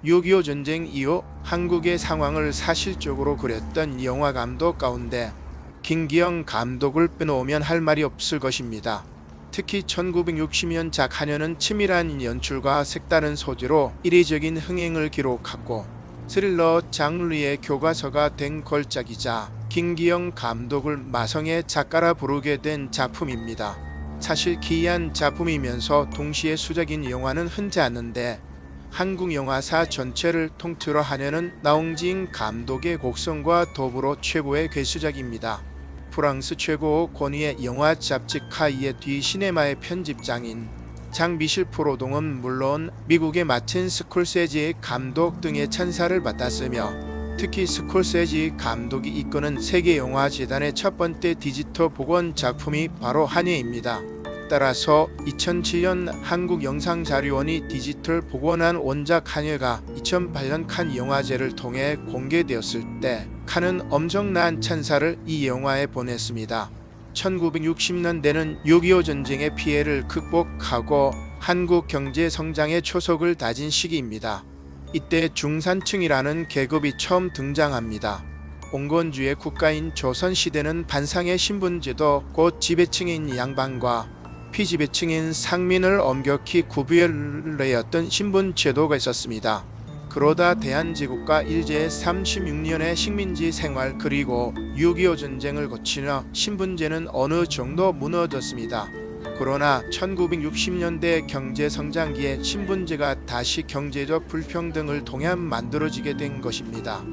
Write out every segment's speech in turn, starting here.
6.25 전쟁 이후 한국의 상황을 사실적으로 그렸던 영화 감독 가운데 김기영 감독을 빼놓으면 할 말이 없을 것입니다. 특히 1960년작 한여는 치밀한 연출과 색다른 소재로 이례적인 흥행을 기록하고 스릴러 장르의 교과서가 된 걸작이자 김기영 감독을 마성의 작가라 부르게 된 작품입니다. 사실 기이한 작품이면서 동시에 수작인 영화는 흔치 않는데 한국 영화사 전체를 통틀어 하려는 나홍진 감독의 곡성과 더불어 최고의 괴수작입니다. 프랑스 최고 권위의 영화 잡지 카이의 뒤 시네마의 편집장인 장미실 프로동은 물론 미국의 마틴 스콜세지 감독 등의 찬사를 받았으며 특히 스콜세지 감독이 이끄는 세계영화재단의 첫 번째 디지털 복원 작품이 바로 한여입니다. 따라서 2007년 한국영상자료원이 디지털 복원한 원작 한여가 2008년 칸 영화제를 통해 공개되었을 때 칸은 엄청난 찬사를 이 영화에 보냈습니다. 1960년대는 6.25 전쟁의 피해를 극복하고 한국 경제 성장의 초석을 다진 시기입니다. 이때 중산층이라는 계급이 처음 등장합니다. 온건주의 국가인 조선시대는 반상의 신분제도 곧 지배층인 양반과 피지배층인 상민을 엄격히 구별내었던 신분제도가 있었습니다. 그러다 대한제국과 일제 36년의 식민지 생활 그리고 6.25 전쟁을 거치며 신분제는 어느 정도 무너졌습니다. 그러나 1960년대 경제성장기에 신분제가 다시 경제적 불평등을 통해 만들어지게 된 것입니다.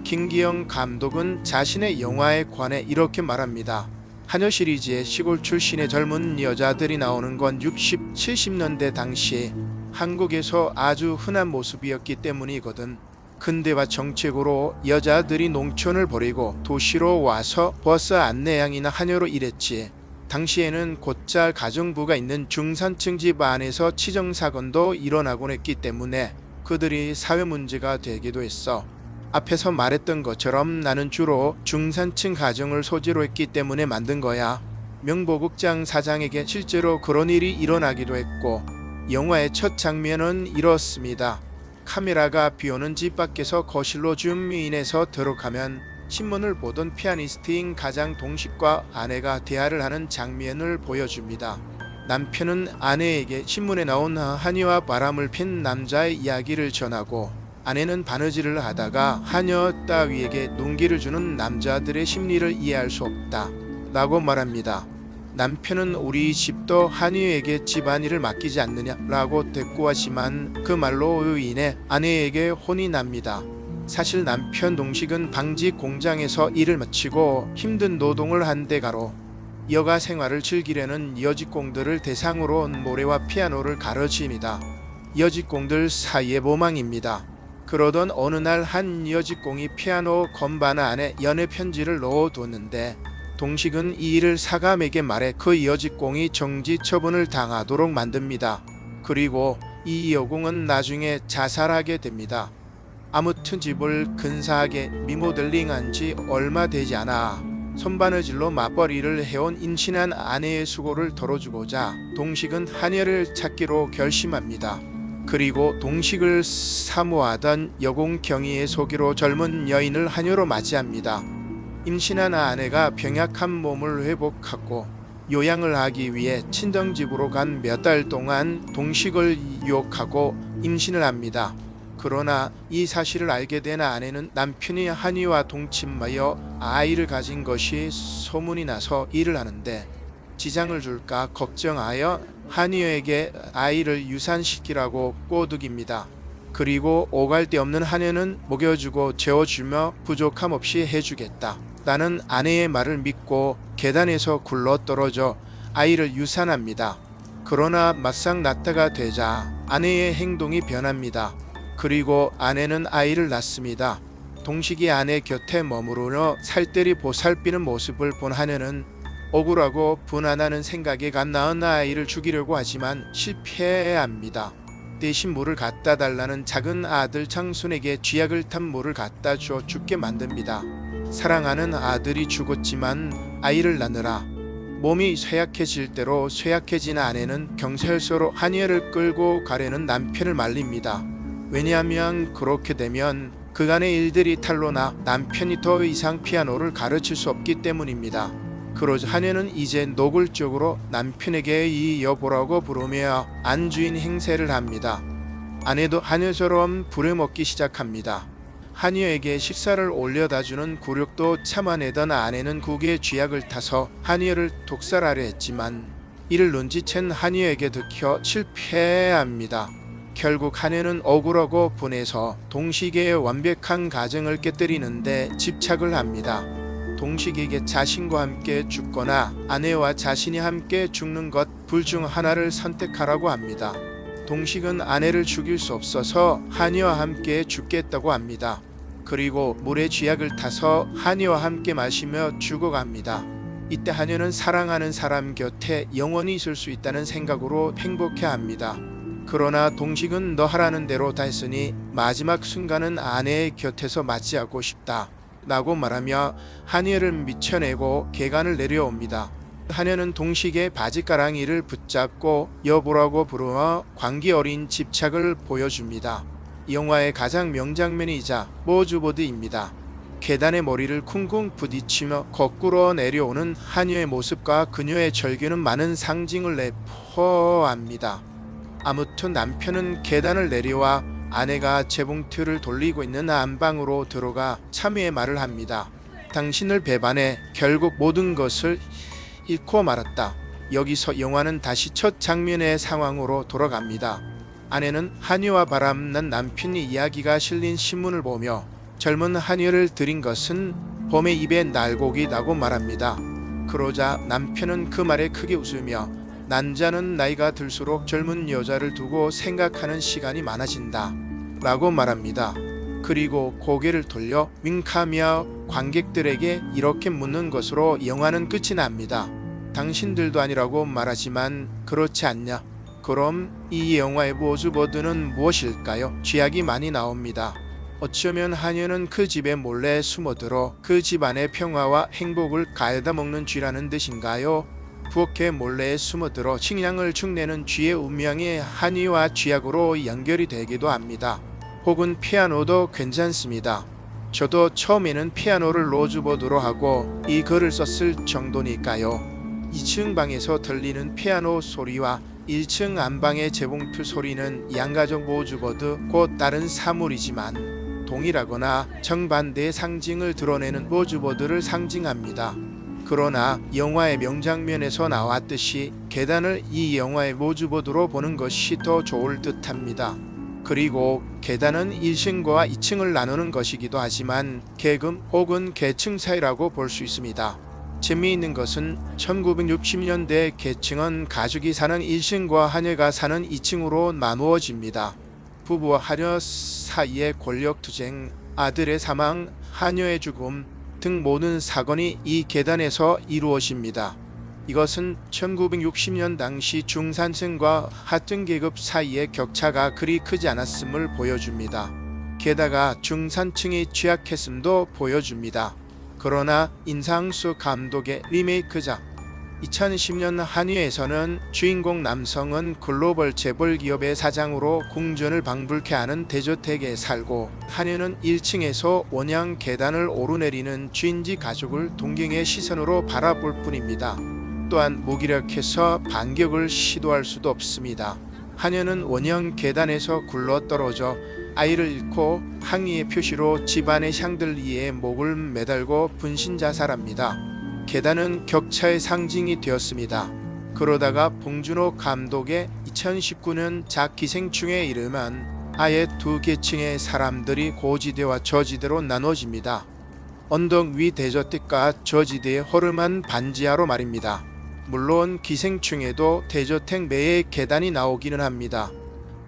김기영 감독은 자신의 영화에 관해 이렇게 말합니다. 한여 시리즈의 시골 출신의 젊은 여자들이 나오는 건 60, 70년대 당시 한국에서 아주 흔한 모습이었기 때문이거든. 근대화 정책으로 여자들이 농촌을 버리고 도시로 와서 버스 안내양이나 한여로 일했지. 당시에는 곧잘 가정부가 있는 중산층 집 안에서 치정사건도 일어나곤 했기 때문에 그들이 사회 문제가 되기도 했어. 앞에서 말했던 것처럼 나는 주로 중산층 가정을 소재로 했기 때문에 만든 거야. 명보극장 사장에게 실제로 그런 일이 일어나기도 했고 영화의 첫 장면은 이렇습니다. 카메라가 비오는 집 밖에서 거실로 줌인해서 들어가면 신문을 보던 피아니스트인 가장 동식과 아내가 대화를 하는 장면을 보여줍니다. 남편은 아내에게 신문에 나온 한여와 바람을 핀 남자의 이야기를 전하고 아내는 바느질을 하다가 한여 따위에게 눈기를 주는 남자들의 심리를 이해할 수 없다 라고 말합니다. 남편은 우리 집도 한여에게 집안일을 맡기지 않느냐 라고 대꾸하지만 그 말로 인해 아내에게 혼이 납니다. 사실 남편 동식은 방직 공장에서 일을 마치고 힘든 노동을 한 대가로 여가 생활을 즐기려는 여직공들을 대상으로 노래와 피아노를 가르칩니다. 여직공들 사이의 모망입니다. 그러던 어느 날 한 여직공이 피아노 건반 안에 연애 편지를 넣어뒀는데 동식은 이 일을 사감에게 말해 그 여직공이 정지 처분을 당하도록 만듭니다. 그리고 이 여공은 나중에 자살하게 됩니다. 아무튼 집을 근사하게 리모델링한 지 얼마 되지 않아 손바느질로 맞벌이를 해온 임신한 아내의 수고를 덜어주고자 동식은 한여를 찾기로 결심합니다. 그리고 동식을 사모하던 여공 경희의 소개로 젊은 여인을 한여로 맞이합니다. 임신한 아내가 병약한 몸을 회복하고 요양을 하기 위해 친정집으로 간 몇 달 동안 동식을 유혹하고 임신을 합니다. 그러나 이 사실을 알게 된 아내는 남편이 한여와 동침하여 아이를 가진 것이 소문이 나서 일을 하는데 지장을 줄까 걱정하여 한여에게 아이를 유산시키라고 꼬드깁니다. 그리고 오갈 데 없는 한여는 먹여주고 재워주며 부족함 없이 해주겠다 라는 아내의 말을 믿고 계단에서 굴러떨어져 아이를 유산합니다. 그러나 막상 낳다가 되자 아내의 행동이 변합니다. 그리고 아내는 아이를 낳습니다. 동식이 아내 곁에 머무르며 살뜰히 보살피는 모습을 본 한여는 억울하고 분안하는 생각에 갓 낳은 아이를 죽이려고 하지만 실패합니다. 대신 물을 갖다 달라는 작은 아들 장순에게 쥐약을 탄 물을 갖다 줘 죽게 만듭니다. 사랑하는 아들이 죽었지만 아이를 낳느라 몸이 쇠약해질 대로 쇠약해진 아내는 경찰서로 한여를 끌고 가려는 남편을 말립니다. 왜냐하면 그렇게 되면 그간의 일들이 탄로나 남편이 더 이상 피아노를 가르칠 수 없기 때문입니다. 그러자 하녀는 이제 노골적으로 남편에게 이 여보라고 부르며 안주인 행세를 합니다. 아내도 하녀처럼 부려먹기 시작합니다. 하녀에게 식사를 올려다주는 굴욕도 참아내던 아내는 국의 쥐약을 타서 하녀를 독살하려 했지만 이를 눈치챈 하녀에게 들켜 실패합니다. 결국 하녀는 억울하고 분해서 동식의 완벽한 가정을 깨뜨리는데 집착을 합니다. 동식에게 자신과 함께 죽거나 아내와 자신이 함께 죽는 것 둘 중 하나를 선택하라고 합니다. 동식은 아내를 죽일 수 없어서 하녀와 함께 죽겠다고 합니다. 그리고 물에 쥐약을 타서 하녀와 함께 마시며 죽어갑니다. 이때 하녀는 사랑하는 사람 곁에 영원히 있을 수 있다는 생각으로 행복해합니다. 그러나 동식은 너 하라는 대로 다 했으니 마지막 순간은 아내의 곁에서 맞이하고 싶다 라고 말하며 하녀를 미쳐내고 계간을 내려옵니다. 하녀는 동식의 바지가랑이를 붙잡고 여보라고 부르며 광기 어린 집착을 보여줍니다. 영화의 가장 명장면이자 모주보드입니다. 계단의 머리를 쿵쿵 부딪히며 거꾸로 내려오는 하녀의 모습과 그녀의 절규는 많은 상징을 내포합니다. 아무튼 남편은 계단을 내려와 아내가 재봉틀을 돌리고 있는 안방으로 들어가 참회의 말을 합니다. 당신을 배반해 결국 모든 것을 잃고 말았다. 여기서 영화는 다시 첫 장면의 상황으로 돌아갑니다. 아내는 하녀와 바람난 남편의 이야기가 실린 신문을 보며 젊은 하녀를 들인 것은 봄의 입에 날고기라고 말합니다. 그러자 남편은 그 말에 크게 웃으며 남자는 나이가 들수록 젊은 여자를 두고 생각하는 시간이 많아진다 라고 말합니다. 그리고 고개를 돌려 윙크하며 관객들에게 이렇게 묻는 것으로 영화는 끝이 납니다. 당신들도 아니라고 말하지만 그렇지 않냐? 그럼 이 영화의 모주보드는 무엇일까요? 쥐약이 많이 나옵니다. 어쩌면 하녀는 그 집에 몰래 숨어들어 그 집안의 평화와 행복을 갉아먹는 쥐라는 뜻인가요? 부엌에 몰래 숨어들어 식량을 축내는 쥐의 운명이 한의와 쥐약으로 연결이 되기도 합니다. 혹은 피아노도 괜찮습니다. 저도 처음에는 피아노를 로즈보드로 하고 이 글을 썼을 정도니까요. 2층 방에서 들리는 피아노 소리와 1층 안방의 재봉틀 소리는 양가적 모주보드 곧 다른 사물이지만 동일하거나 정반대의 상징을 드러내는 모주보드를 상징합니다. 그러나 영화의 명장면에서 나왔듯이 계단을 이 영화의 모주보드로 보는 것이 더 좋을 듯합니다. 그리고 계단은 1층과 2층을 나누는 것이기도 하지만 계급 혹은 계층 사이라고 볼 수 있습니다. 재미있는 것은 1960년대 계층은 가족이 사는 1층과 하녀가 사는 2층으로 나누어집니다. 부부와 하녀 사이의 권력투쟁, 아들의 사망, 하녀의 죽음 등 모든 사건이 이 계단에서 이루어집니다. 이것은 1960년 당시 중산층과 하층 계급 사이의 격차가 그리 크지 않았음을 보여줍니다. 게다가 중산층이 취약했음도 보여줍니다. 그러나 인상수 감독의 리메이크작 2010년 한의에서는 주인공 남성은 글로벌 재벌 기업의 사장으로 궁전을 방불케 하는 대저택에 살고 하녀는 1층에서 원형 계단을 오르내리는 쥐인지 가족을 동경의 시선으로 바라볼 뿐입니다. 또한 무기력해서 반격을 시도할 수도 없습니다. 하녀는 원형 계단에서 굴러떨어져 아이를 잃고 항의의 표시로 집안의 샹들리에 목을 매달고 분신자살합니다. 계단은 격차의 상징이 되었습니다. 그러다가 봉준호 감독의 2019년 작 기생충에 이르면 아예 두 계층의 사람들이 고지대와 저지대로 나눠집니다. 언덕 위 대저택과 저지대의 허름한 반지하로 말입니다. 물론 기생충에도 대저택 내에 계단이 나오기는 합니다.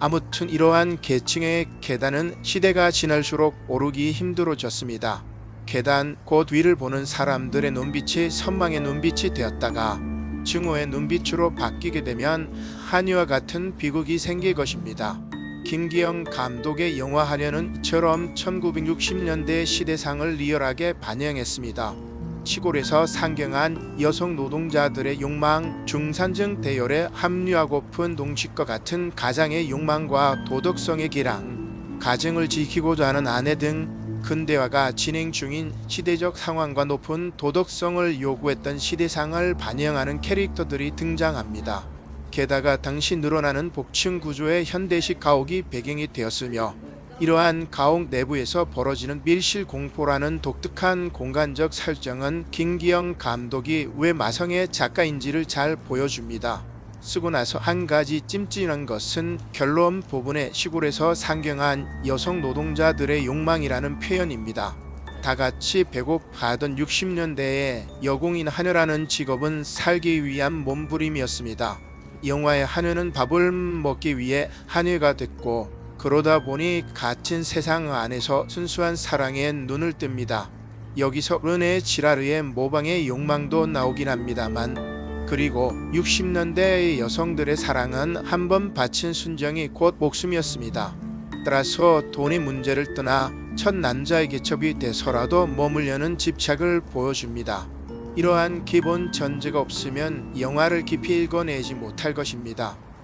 아무튼 이러한 계층의 계단은 시대가 지날수록 오르기 힘들어졌습니다. 계단 곧 위를 보는 사람들의 눈빛이 선망의 눈빛이 되었다가 증오의 눈빛으로 바뀌게 되면 하녀와 같은 비극이 생길 것입니다. 김기영 감독의 영화 하녀는 이처럼 1960년대 시대상을 리얼하게 반영했습니다. 시골에서 상경한 여성 노동자들의 욕망, 중산층 대열에 합류하고픈 동식과 같은 가장의 욕망과 도덕성의 기랑, 가정을 지키고자 하는 아내 등 근대화가 진행 중인 시대적 상황과 높은 도덕성을 요구했던 시대상을 반영하는 캐릭터들이 등장합니다. 게다가 당시 늘어나는 복층 구조의 현대식 가옥이 배경이 되었으며 이러한 가옥 내부에서 벌어지는 밀실 공포라는 독특한 공간적 설정은 김기영 감독이 왜 마성의 작가인지를 잘 보여줍니다. 쓰고 나서 한 가지 찜찜한 것은 결론 부분에 시골에서 상경한 여성 노동자들의 욕망이라는 표현입니다. 다같이 배고파하던 60년대에 여공인 하녀라는 직업은 살기 위한 몸부림이었습니다. 영화의 하녀는 밥을 먹기 위해 하녀가 됐고 그러다 보니 갇힌 세상 안에서 순수한 사랑에 눈을 뜹니다. 여기서 르네 지라르의 모방의 욕망도 나오긴 합니다만 그리고 60년대의 여성들의 사랑은 한 번 바친 순정이 곧 목숨이었습니다. 따라서 돈의 문제를 떠나 첫 남자의 개첩이 돼서라도 머물려는 집착을 보여줍니다. 이러한 기본 전제가 없으면 영화를 깊이 읽어내지 못할 것입니다.